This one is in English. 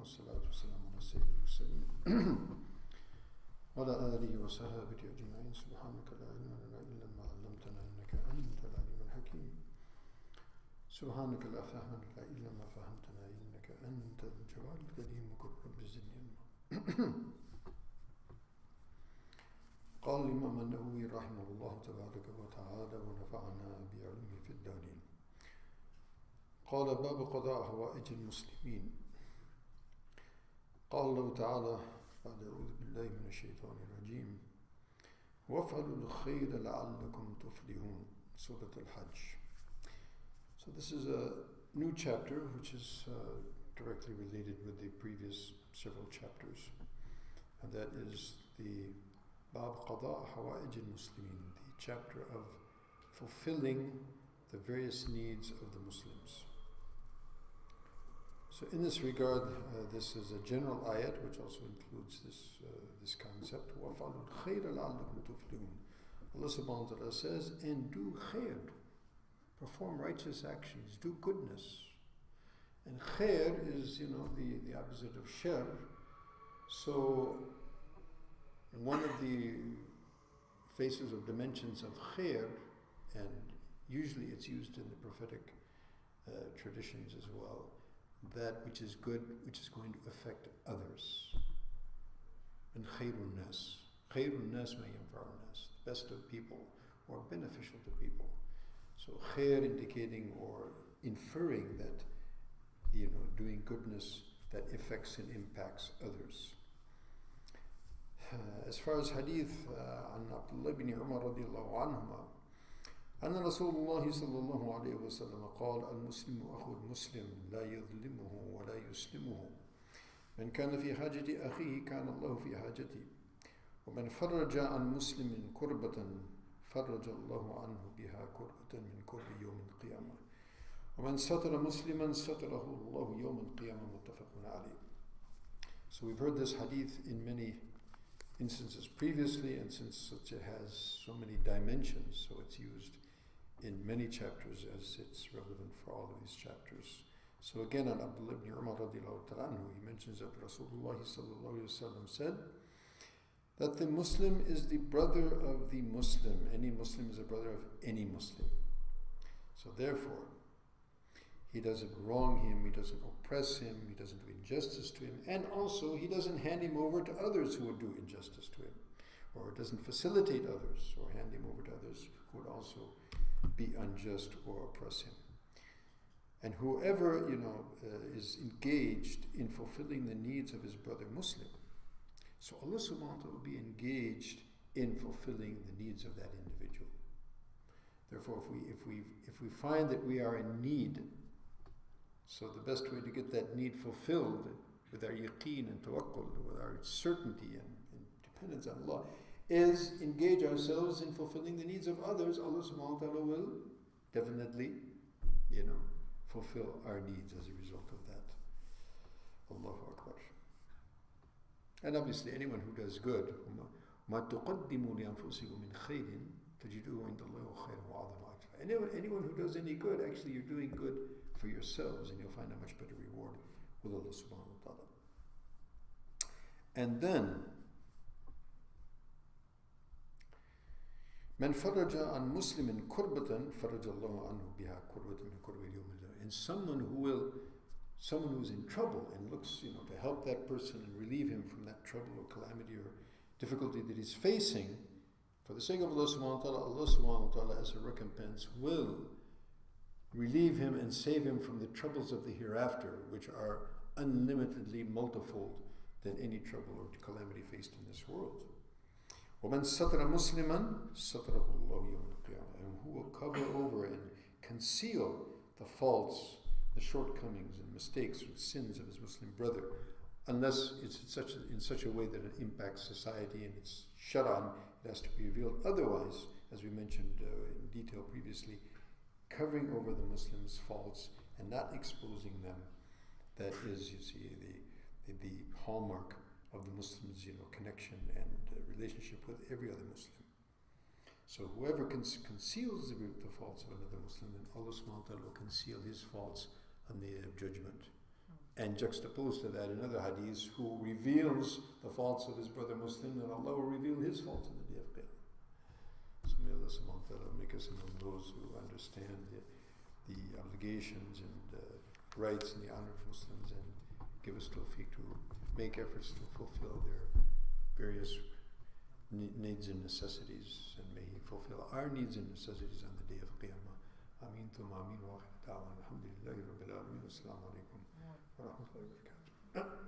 والصلاة والسلام على سيد المرسلين وعلى آله وصحبه أجمعين. سبحانك لا علم لنا إلا ما علمتنا إنك أنت العليم الحكيم. سبحانك لا فهم لنا إلا ما فهمتنا إنك أنت الجواد الكريم. وقل رب زدني علما. قال الإمام النووي رحمه الله تبارك وتعالى ونفعنا بعلمه في الدارين. قال باب قضاء حوائج المسلمين. قال الله تعالى بعد أعوذ بالله من الشيطان الرجيم وافعلوا الخير لعلكم تفلحون. Surah Al-Hajj. So this is a new chapter which is directly related with the previous several chapters, and that is the Bab Qada Hawaij al-Muslimin, the chapter of fulfilling the various needs of the Muslims. So in this regard, this is a general ayat which also includes this concept. وَفَعَلُوا الْخَيْرَ لَعَلَّكُمْ تُفْلِحُونَ. Allah subhanahu wa ta'ala says, and do khair, perform righteous actions, do goodness. And khair is, the opposite of shar. So one of the faces or dimensions of khair, and usually it's used in the prophetic traditions as well, that which is good, which is going to affect others. And khairun nas ma yanfa'un nas, the best of people or beneficial to people. So khair indicating or inferring that, doing goodness that affects and impacts others. As far as hadith عن عبد الله بن عمر رضي الله عنهما أن رسول الله صلى الله عليه وسلم قال المسلم أخو المسلم لا يظلمه ولا يسلمه من كان في حاجة أخيه كان الله في حاجته ومن فرج عن مسلم كربة فرج الله عنه بها كربة من كرب يوم القيامة ومن ستر مسلما ستره الله يوم القيامة متفق عليه. So we've heard this hadith in many instances previously, and since it has so many dimensions, so it's used in many chapters as it's relevant for all of these chapters. So again, on Abdullah ibn Umar radiallahu ta'ala anhu, he mentions that Rasulullah sallallahu alayhi wa sallam said that the Muslim is the brother of the Muslim. Any Muslim is a brother of any Muslim. So therefore, he doesn't wrong him, he doesn't oppress him, he doesn't do injustice to him, and also he doesn't hand him over to others who would do injustice to him, or doesn't facilitate others or hand him over to others who would also be unjust or oppress him. And whoever is engaged in fulfilling the needs of his brother Muslim, so Allah subhanahu wa ta'ala will be engaged in fulfilling the needs of that individual. Therefore, if we find that we are in need, so the best way to get that need fulfilled with our yaqeen and tawakkul, with our certainty and dependence on Allah, is engage ourselves in fulfilling the needs of others. Allah subhanahu wa ta'ala will definitely, fulfill our needs as a result of that. Allahu Akbar. And obviously anyone who does good, مَا تُقَدِّمُوا لِأَنفُسِكُم مِّن خَيْرٍ تَجِدُوهُ عِندَ اللَّهِ خَيْرًا وَأَعْظَمَ أَجْرًا. Anyone who does any good, actually you're doing good for yourselves, and you'll find a much better reward with Allah subhanahu wa ta'ala. And then من فرج عن مسلم كربة فرج الله عنه بها كربة من كرب اليوم القيامة. And someone who's in trouble and looks to help that person and relieve him from that trouble or calamity or difficulty that he's facing, for the sake of Allah subhanahu wa ta'ala, Allah subhanahu wa ta'ala as a recompense will relieve him and save him from the troubles of the hereafter, which are unlimitedly multifold than any trouble or calamity faced in this world. وَمَنْ سَتَرَ مُسْلِمًا سَتَرَهُ اللَّهُ يَوْمَ الْقِيَامَةِ. And who will cover over and conceal the faults, the shortcomings and mistakes or sins of his Muslim brother, unless it's in such a way that it impacts society and it's sharan, it has to be revealed. Otherwise, as we mentioned in detail previously, covering over the Muslims' faults and not exposing them, that is, the hallmark of the Muslims' connection and relationship with every other Muslim. So whoever conceals the faults of another Muslim, then Allah subhanahu wa ta'ala will conceal his faults on the day of judgment. And juxtaposed to that, another hadith, who reveals the faults of his brother Muslim, and Allah will reveal his faults on the day of Qiyamah. So may Allah subhanahu wa ta'ala make us among those who understand the obligations and rights and the honor of Muslims, and give us tawfiq to make efforts to fulfill their various needs and necessities, and may He fulfill our needs and necessities on the day of Qiyamah. Ameen thumma ameen wa akhir da'wana alhamdulillahi rabbil alamin. Assalamu alaikum wa rahmatullahi wa barakatuh.